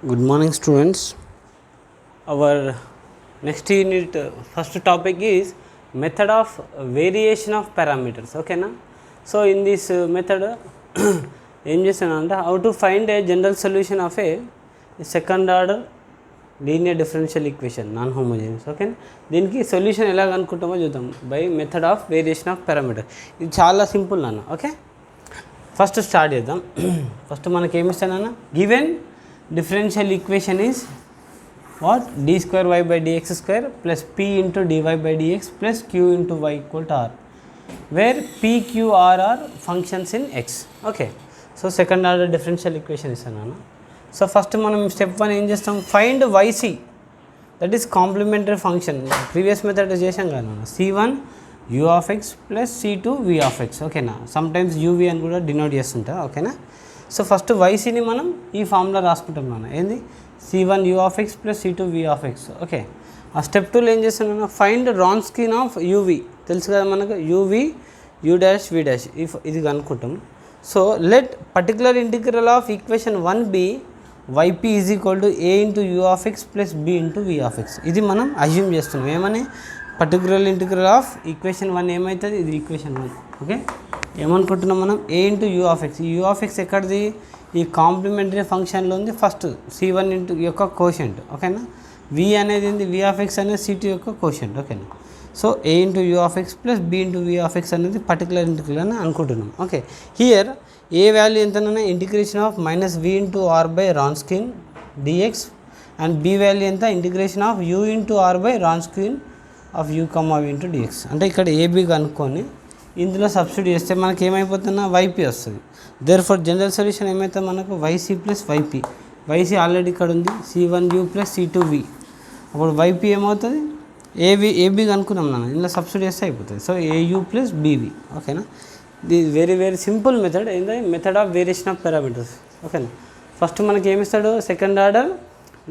Good morning, students. Our next unit, first topic is method of variation of parameters. Okay, na? So in this method, how to find a general solution of a second order linear differential equation non homogeneous. Okay, దీనికి solution ఎలా కనుక్కుంటామో చూద్దాం by method of variation of parameter. ఇది చాలా simple నాన్న. Okay, first start చేద్దాం. First మనకి ఏమి ఇస్తానన్న, given differential equation is what, dy by dx square plus p into dy by dx plus q into y equal to r, where p, q, r are functions in x. Okay, so second order differential equation ఇస్తాను నాన్న. So first మనం step 1 ఏం చేస్తాం, find yc, that is complementary function. Previous method చేసాం కదా నాన్న, c1 u of x plus c2 v of x. ఓకేనా, sometimes uv అని కూడా డినోట్ చేస్తుంటా. ఓకేనా, సో ఫస్ట్ ycని మనం ఈ ఫార్ములా రాసుకుంటాం నాన్న, ఏంది c1 u of x plus c2 v of x. Okay, ఆ స్టెప్ 2లో ఏం చేస్తాను, ఫైండ్ రాన్స్కిన్ ఆఫ్ uv, తెలుసు కదా మనకు, uv u dash v dash, ఇది కనుక్కుంటాం. So let particular integral of equation 1 be yp is equal to a into u of x plus b into v of x. ఇది మనం అజ్యూమ్ చేస్తున్నాం. ఏమని, particular integral of equation 1 ఏమవుతుంది, ఇది equation 1. Okay, ఏమనుకుంటున్నాం మనం, a into u of X. ఈ u of X ఎక్కడిది, ఈ కాంప్లిమెంటరీ ఫంక్షన్లో ఉంది. ఫస్ట్ c1 ఇంటూ యొక్క కోషెంట్. ఓకేనా, v అనేది ఉంది, v ఆఫ్ ఎక్స్ అనేది c2 యొక్క కోషెంట్. ఓకేనా, so a into u of x plus b into v of x అనేది పర్టికులర్ ఇంటిగ్రల్ అని అనుకుంటున్నాం. ఓకే, హియర్ ఏ వాల్యూ ఎంతనన్నా, integration of minus v into r by Wronskian dx, and b value ఎంత, integration of u into r by Wronskian of u comma v into dx. అంటే ఇక్కడ ab కనుక్కొని ఇందులో substitute చేస్తే మనకి ఏమైపోతుందా, yp వస్తుంది. దేర్ ఫర్ జనరల్ సొల్యూషన్ ఏమవుతుంది మనకు, yc plus yp. yc already ఇక్కడ ఉంది, c1u ప్లస్ c2v. అప్పుడు yp ఏమవుతుంది, ఏబీ కనుక్కున్నాం నాన్న, ఇందులో సబ్స్టిట్యూట్ చేస్తే అయిపోతుంది. So au plus bv. ఓకేనా, the very very simple method, ఏంటంటే method of variation of parameters. ఓకేనా, ఫస్ట్ మనకి ఏమి ఇస్తాడు, second order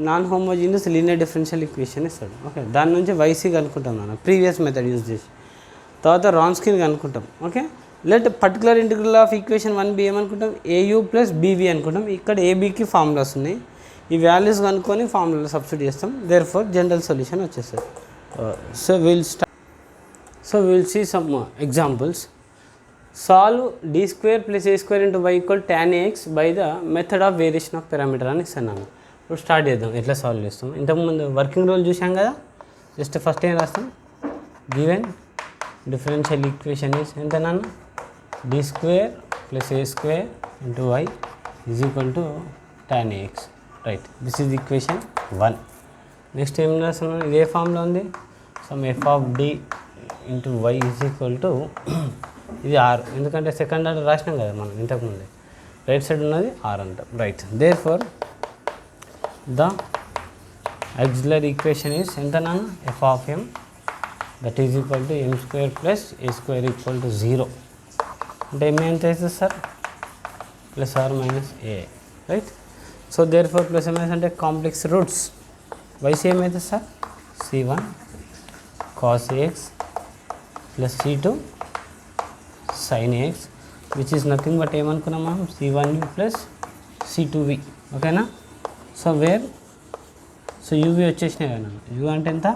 non homogeneous linear differential equation ఇస్తాడు. ఓకే, దాని నుంచి yc కనుక్కుంటాం నాన్న, ప్రీవియస్ మెథడ్ యూజ్ చేసి. తర్వాత రాన్స్కిన్ కనుక్కుంటాం. Okay, let particular integral of equation 1 b ఏమనుకుంటాం, au ప్లస్ bv అనుకుంటాం. ఇక్కడ ఏబీకి ఫార్ములాస్ ఉన్నాయి, ఈ వాల్యూస్ కనుక్కొని ఫార్ములాలో సబ్స్టిట్యూట్ చేస్తాం. దేర్ ఫర్ జనరల్ సొల్యూషన్ వచ్చేస్తుంది. So will see some examples. Solve d square plus a square into y equal tan ax by the method of variation of parameter అని ఇస్తున్నాను. ఇప్పుడు స్టార్ట్ చేద్దాం, ఎట్లా సాల్వ్ చేస్తాం. ఇంతకుముందు వర్కింగ్ రూల్ చూసాం కదా, జస్ట్ ఫస్ట్ ఏం రాస్తాం, గివెన్ డిఫరెన్షియల్ ఈక్వేషన్ ఈజ్ ఎంత నాన్న, d square plus a square into y is equal to tan ax. Right, this is equation 1. Next ఏం రాస్తున్నాను, ఇదే ఫామ్లో ఉంది, some f of d into y is equal to, ఇది r, ఎందుకంటే second order రాసినాం కదా మనం ఇంతకుముందే, రైట్ సైడ్ ఉన్నది r అంటాం. Right, therefore the auxiliary equation is ఎంత నాన్న, f of m that is equal to m square plus a square equal to 0. అంటే m ఎంత అవుతుంది sir, plus or minus a. Right, so therefore plus minus అంటే complex roots. yc ఏమవుతుంది sir, c1 cos ax plus c2 sin ax, which is nothing but ఏమనుకున్నాం మనం, c1u plus c2v. ఓకేనా, so where, so uv వచ్చేసినాయి కదా, u అంటే ఎంత,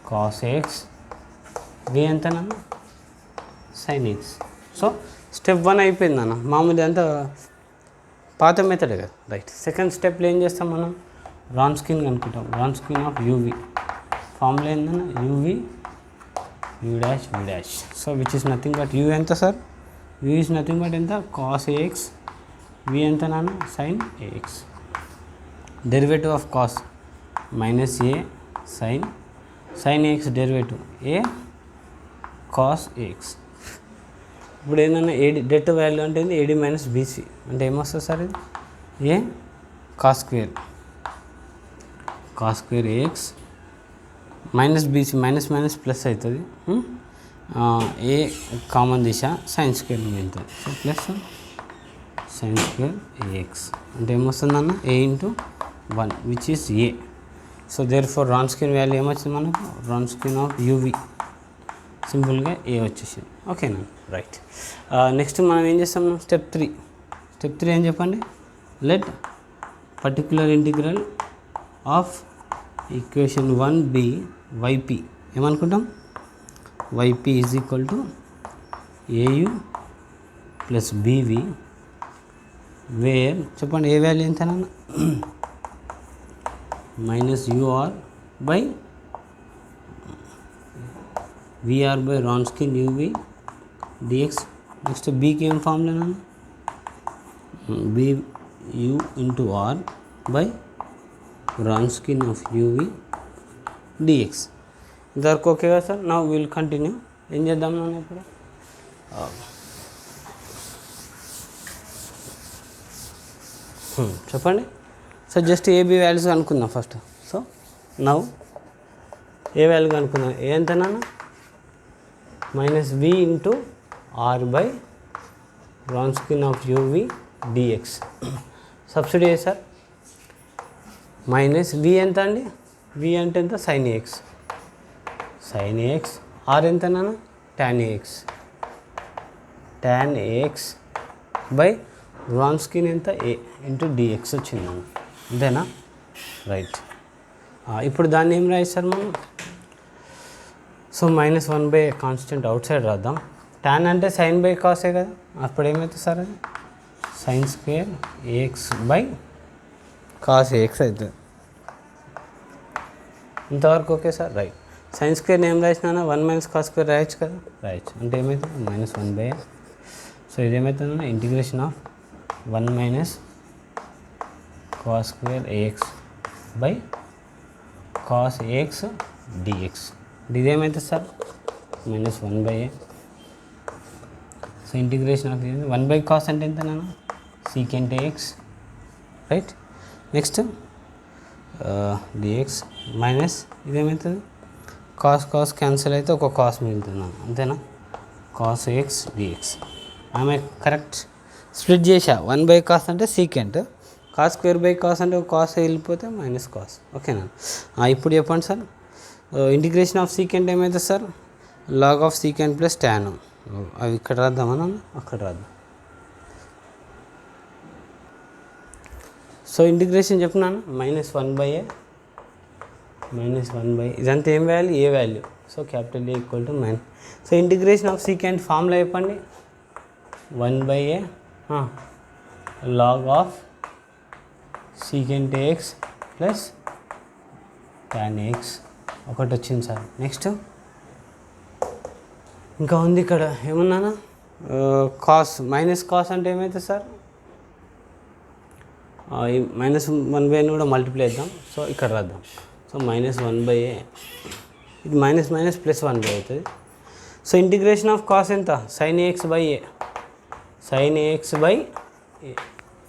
cos ax, v ఎంత నాన్న, sin ax. సో స్టెప్ 1 అయిపోయింది అన్న, మామూలు అంతా పాత మెథడ్ కదా. రైట్, సెకండ్ స్టెప్లో ఏం చేస్తాం మనం, రాన్స్కిన్ కనుక్కుంటాం. రాన్స్కిన్ ఆఫ్ uv ఫార్ములా ఏందన్న, uv u dash v dash. So which is nothing but u ఎంత sir, u is nothing but ఎంత, cos ax, v ఎంత నాన్న, sin ax. Derivative of cos minus a sin ax derivative a cos ax. ఇప్పుడు ఏంటన్నా debt value అంటే ఏంది, ad minus bc అంటే ఏమొస్తుంది సార్, ఇది a cos square ax minus bc, minus minus plus అవుతుంది, ఏ కామన్ దిశ, సైన్ స్క్వేర్ వెళ్తుంది. So plus sine square a x అంటే ఏమొస్తుందన్న, a into 1 which is a. So therefore Wronskian value ఏమొచ్చింది మనకు, రాన్స్కిన్ ఆఫ్ uv సింపుల్గా a వచ్చేసింది. ఓకేనా, రైట్. నెక్స్ట్ మనం ఏం చేస్తాం, స్టెప్ 3 ఏం చెప్పండి, let particular integral of equation 1b yp ఏమనుకుంటాం, yp is equal to au plus bv where చెప్పండి ఏ వాల్యూ ఎంతనన్నా minus ur by vr by Wronskian uv dx. Next bకి ఏం formula b u into r by Wronskian of uv dx. ఇంతవరకు okay కదా sir. నా will continue. ఏం చేద్దాం నాన్న ఇప్పుడు చెప్పండి. సో జస్ట్ ఏబి వాల్యూస్ అనుకుందాం first. So now a value అనుకుందాం, ఏ ఎంతనా minus v into r by Wronskian of u v d x. సబ్సిడీ సార్ మైనస్ వి ఎంత అండి, వి అంటే ఎంత sine a x, sine a x r ఎంతనా tan a x, tan a x by Wronskian ఎంత ఏ ఇంటూ డిఎక్స్ వచ్చింది అంతేనా, రైట్. ఇప్పుడు దాన్ని ఏం రాయిస్తారు మనం, so minus 1 constant outside రాద్దాం. టాన్ అంటే సైన్ బై కాసే కదా, అప్పుడు ఏమవుతుంది సార్ అది sine square AX by cos A X అవుతుంది. ఇంతవరకు okay sir, right. Sine square ఏం రాసినా 1 - కాస్ స్క్వేర్ రాయొచ్చు కదా, రాయొచ్చు. అంటే ఏమవుతుంది -1 సో ఇదేమవుతుందన్నా integration of 1 - cos square AX by cos a x d x. ఇదేమవుతుంది sir -1 so integration of 1 cos అంటే ఎంత నాన్న secant a x, right. Next d x minus ఇదేమవుతుంది కాస్ క్యాన్సిల్ అయితే ఒక కాస్ మిగులుతుంది అంతేనా, కాస్ ఏఎక్స్ డిఎక్స్. ఆమె కరెక్ట్ స్ప్లిట్ చేసా 1 కాస్ అంటే secant, cos square by cos అంటే ఒక కాస్ వెళ్ళిపోతే మైనస్ కాస్, ఓకేనా. ఇప్పుడు చెప్పండి సార్ ఇంటిగ్రేషన్ ఆఫ్ సీకెంట్ ఏమవుతుంది sir log of secant plus tan. అవి ఇక్కడ రాద్దామన్నా అక్కడ రాద్దాం. సో ఇంటిగ్రేషన్ చెప్పినాను -1 ఇదంతా ఏం value A value, so capital A equal to minus. So integration of secant formula చెప్పండి 1 log of secant A X plus tan A X ఒకటి వచ్చింది సార్. నెక్స్ట్ ఇంకా ఉంది ఇక్కడ ఏమన్నానా కాస్ మైనస్ కాస్ అంటే ఏమవుతుంది సార్ ఈ -1 కూడా మల్టిప్లై చేద్దాం. సో ఇక్కడ రాద్దాం. సో -1 ఇది మైనస్ ప్లస్ 1 అవుతుంది. సో ఇంటిగ్రేషన్ ఆఫ్ కాస్ ఎంత sine a x by a, sine a x by a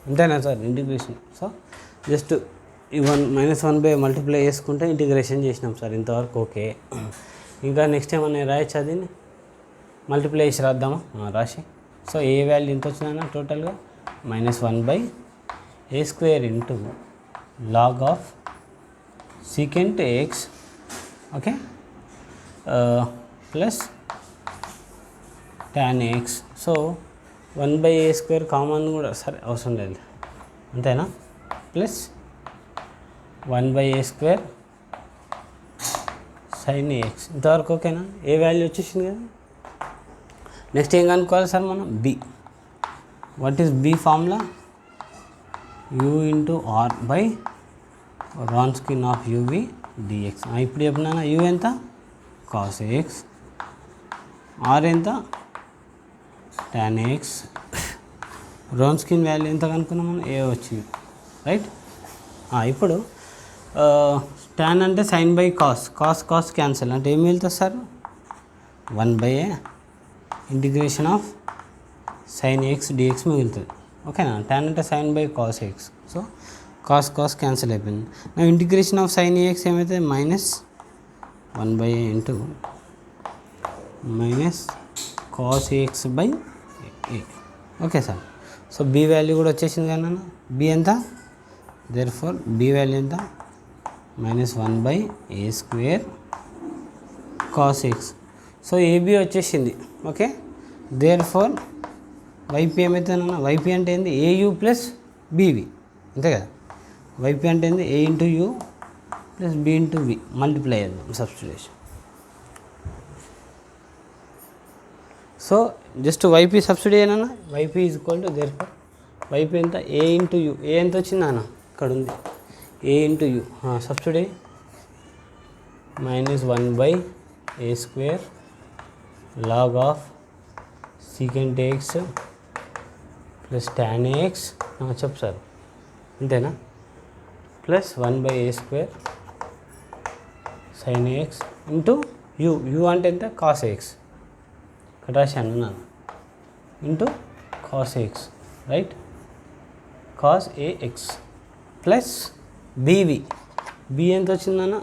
అంతేనా సార్ ఇంటిగ్రేషన్. సో జస్ట్ ఈ -1 మల్టిప్లై చేసుకుంటే ఇంటిగ్రేషన్ చేసినాం సార్. ఇంతవరకు ఓకే. ఇంకా నెక్స్ట్ ఏమన్నా రాయొచ్చు అది మల్టిప్లై చేసి రాద్దామా, రాసి. సో ఏ వాల్యూ ఎంత వచ్చిందన్నా టోటల్గా -1 a square into log of secant a x, okay, plus tan a x. So 1 a square common కూడా సరే అవసరం లేదు అంతేనా, plus 1 a square sine a x. ఇంతవరకు ఓకేనా, ఏ వాల్యూ వచ్చేసింది కదా. నెక్స్ట్ ఏం కనుక్కోవాలి సార్ మనం b. What is b formula u into r by Wronskian of u v d x. ఇప్పుడు చెప్పినా u ఎంత కాస్ ఏఎక్స్, ఆర్ ఎంత టాన్ ఏఎక్స్, రాన్స్కిన్ వాల్యూ ఎంత కనుక్కున్నాం మనం ఏ వచ్చింది, రైట్. ఇప్పుడు టాన్ అంటే sine by cos, cos cancel అంటే ఏం మిగులుతుంది sir 1 integration of sine a x d x మిగులుతుంది, ఓకేనా. టాన్ అంటే sine by cos a x. So cos cancel అయిపోయింది. నా ఇంటిగ్రేషన్ ఆఫ్ సైన్ ఏఎక్స్ ఏమైతే -1 into cos A X by A, okay sir. So B value కూడా వచ్చేసింది కదా నాన్న. బి ఎంత దేర్ ఫోర్ బి వాల్యూ ఎంత -1 a square cos a x. So a b వచ్చేసింది, ఓకే. దేర్ ఫోర్ వైపీ ఏమవుతుందన్న, వైపీ అంటే ఏంది ఏయూ ప్లస్ బీవీ అంతే కదా. వైపీ అంటే ఏంది a into u plus b into v multiply చేద్దాం substitution. So just y p substitute అయినా y p is equal to therefore y p ఎంత ఏ ఇంటూ యూ. ఏ ఎంత వచ్చింది అన్న ఇక్కడ ఉంది a into u substitute minus 1/a² log of secant x plus tan x చెప్పు sir అంతేనా plus 1/a² sin x into u అంటే ఎంత cos x ఇక్కడ రాశాను నా into cos x right cos ax plus b v b ఎంత వచ్చిందన్న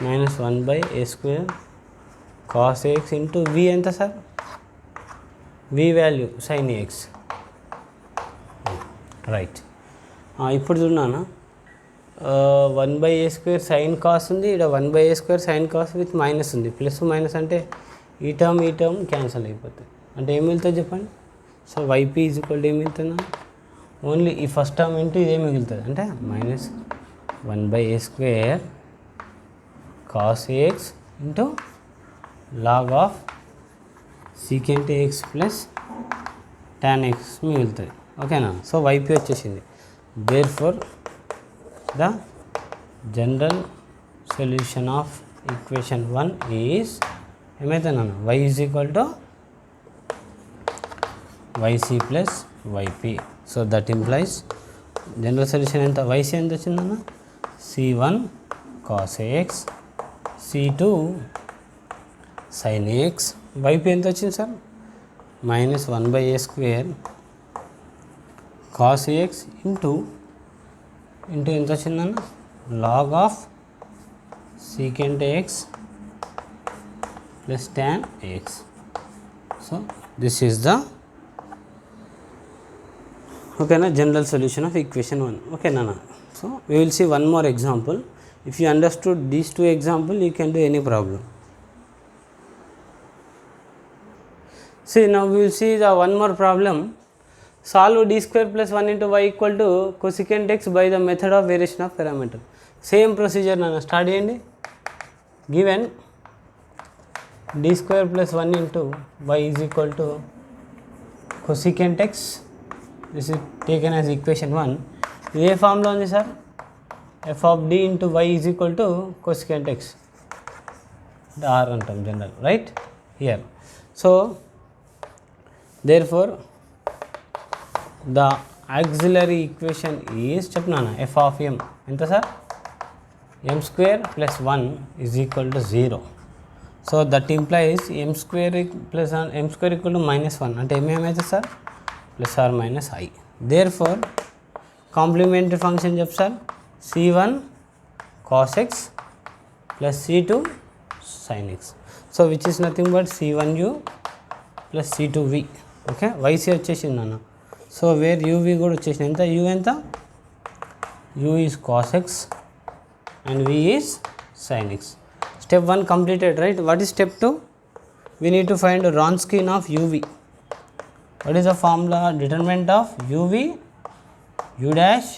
minus 1/a² cos x into v ఎంత sir v value sin x right. ఇప్పుడు చూడనా 1/a² sin cos ఉంది, ఇక్కడ 1/a² sin cos with minus ఉంది. ప్లస్ మైనస్ అంటే ఈ టర్మ్ క్యాన్సల్ అయిపోతుంది. అంటే ఏం మిగులుతుంది చెప్పండి. So y p is equal to ఏం మిగులుతుందా ఓన్లీ ఈ ఫస్ట్ టర్మ్ ఇంటూ ఇదే మిగులుతుంది. అంటే minus 1/a² cos x into log of secant x plus tan x మిగులుతుంది. ఓకేనా. సో వైపీ వచ్చేసింది. Therefore the general solution of equation 1 is ఏమవుతుందన్న y is equal to yc plus yp. So that implies general solution ఎంత yc ఎంత వచ్చిందన్న c1 cos x c2 sin x yp ఎంత వచ్చింది sir minus 1/a² cos x into ఎంత వచ్చిందన్న log of secant x plus tan x. So this is the general solution of equation 1. Okay Nana. So we will see one more example. If you understood these two examples, you can do any problem. See, now we will see the one more problem. Solve d² plus 1 into y equal to cosecant x by the method of variation of parameter. Same procedure Nana. Start cheyandi. Given d² plus 1 into y is equal to cosecant x. This is taken as equation 1. ఏ ఫామ్లో ఉంది sir f of d into y is equal to cosecant x. r అంటాం general right here. So therefore the auxiliary equation is చెప్పినానా f of m ఎంత sir m² plus 1 is equal to 0. So that implies m² plus m² equal to -1 అంటే ఏమేమైతే sir plus or minus i. therefore complementary function చెప్పు sir c1 cos x plus c2 sin x. So which is nothing but c1u plus c2v. Okay yc వచ్చేసింది అన్న. So where uv కూడా వచ్చేసింది. ఎంత u ఎంత u is cos x and v is sin x. Step 1 completed, right? What is step 2? We need to find Wronskian of uv. What is the formula? Determinant of uv u dash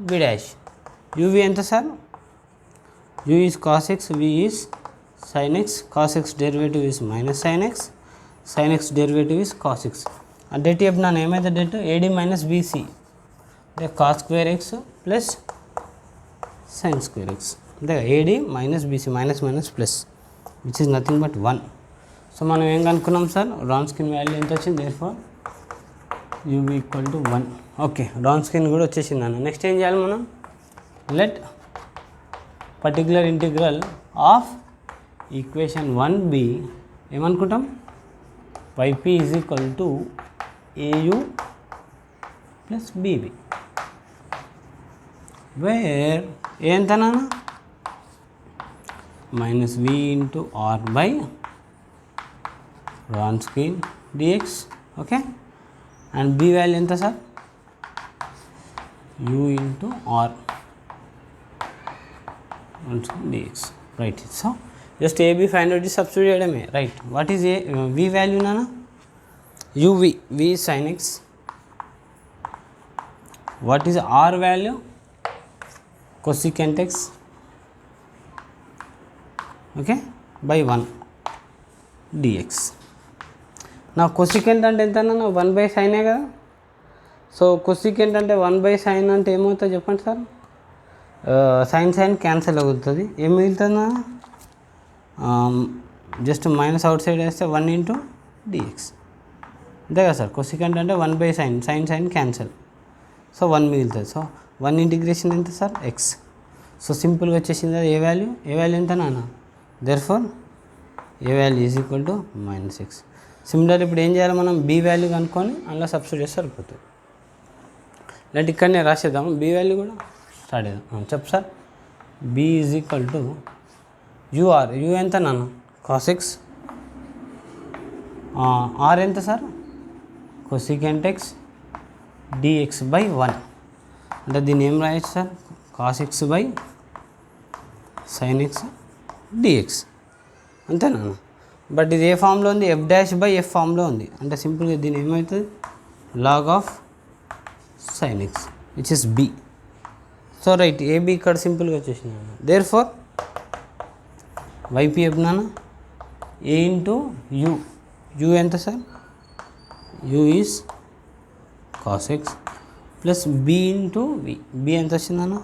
v dash. uv ఎంత sir u is cos x, v is sin x. cos x derivative is minus sin x, sin x derivative is cos x. ఆ det చెప్పినాను ఏమైతే det ad minus bc అంటే cos square x plus sin square x అంటే ad minus bc minus minus plus which is nothing but 1. సో మనం ఏం కనుక్కున్నాం sir Wronskian value ఎంత వచ్చింది. Therefore uv equal to 1. Okay Wronskian కూడా వచ్చేసింది అన్న. నెక్స్ట్ ఏం చేయాలి మనం let particular integral of equation 1 b ఏమనుకుంటాం yp is equal to au plus bb wear ఏ ఎంతనా minus v into r by Wronskian dx. Okay and b value ఎంత sir u into r Wronskian dx right. So just ab find out substitute చేయడమే right. What is a v value నానా uv v sin x. what is r value cosecant x okay by 1 dx. నా cosecant అంటే ఎంత అన్న 1 by సైనే కదా. So cosecant అంటే 1 by sine అంటే ఏమవుతుంది చెప్పండి సార్. సైన్ క్యాన్సిల్ అవుతుంది. ఏం మిగులుతుందా, జస్ట్ మైనస్ అవుట్ సైడ్ వేస్తే 1 ఇంటూ డిఎక్స్ అంతే కదా సార్. cosecant అంటే 1 బై సైన్ క్యాన్సిల్, సో 1 మిగులుతుంది. సో 1 ఇంటిగ్రేషన్ ఎంత సార్ ఎక్స్. సో సింపుల్గా వచ్చేసింది అది ఏ వాల్యూ ఎంత నాన్న, therefore A value is equal to -x. Similar ఇప్పుడు ఏం చేయాలి మనం, బి వాల్యూ కనుక్కొని అందులో సబ్స్టిట్యూట్ చేస్తే సరిపోతుంది. ఇలాంటి ఇక్కడనే రాసేద్దాము, బి వాల్యూ కూడా స్టార్ట్ చేద్దాం. చెప్పు sir, B is equal to U R, U ఎంత నాన్న cos x, ఆర్ ఎంత సార్ cosecant x dx బై 1. అంటే దీన్ని ఏం రాయొచ్చు సార్, cos x బై sin x dx అంతేనా. బట్ ఇది ఏ ఫామ్లో ఉంది, ఎఫ్ డాష్ బై ఎఫ్ ఫామ్లో ఉంది. అంటే సింపుల్గా దీని ఏమవుతుంది, log of sin x which is b. So right, a b ఇక్కడ సింపుల్గా వచ్చేసింది. దేర్ ఫోర్ వైపీ నాన్న ఏ ఇంటూ యూ, యూ ఎంత sir, u is cos x plus b into v, b ఎంత వచ్చిందన్న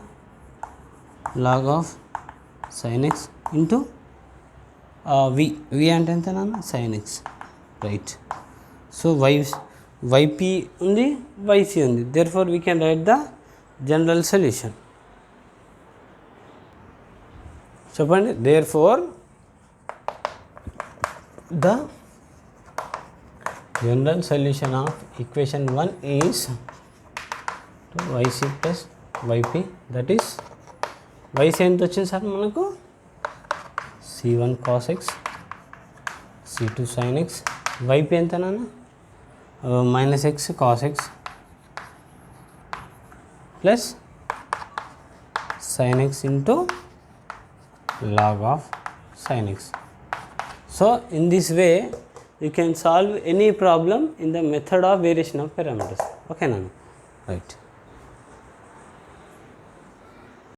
log of sin x into v అంటే ఎంత నాన్న sin x right. So y p ఉంది, వైసీ ఉంది. Therefore we can write the general solution. చెప్పండి, therefore the general solution of equation 1 is yc plus yp, that is yc ఎంత వచ్చింది sir మనకు c1 cos x c2 sin x, yp ఎంత నాన్న -x cos x plus sin x into log of sin x. So in this way you can solve any problem in the method of variation of parameters. Okay, Nana? Right.